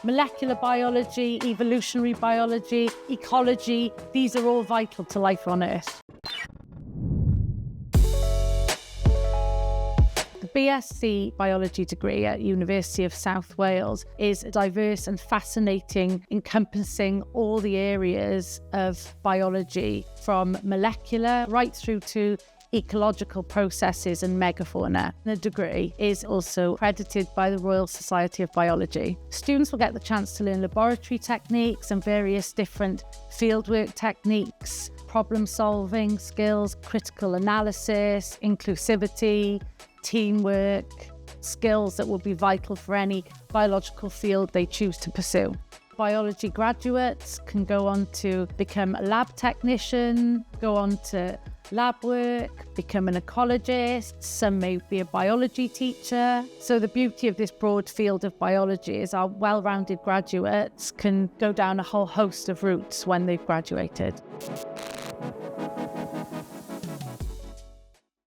Molecular biology, evolutionary biology, ecology, these are all vital to life on Earth. The BSc Biology degree at University of South Wales is diverse and fascinating, encompassing all the areas of biology, from molecular right through to ecological processes and megafauna. The degree is also accredited by the Royal Society of Biology. Students will get the chance to learn laboratory techniques and various different fieldwork techniques, problem-solving skills, critical analysis, inclusivity, teamwork, skills that will be vital for any biological field they choose to pursue. Biology graduates can go on to become a lab technician, go on to lab work, become an ecologist, some may be a biology teacher. So the beauty of this broad field of biology is our well-rounded graduates can go down a whole host of routes when they've graduated.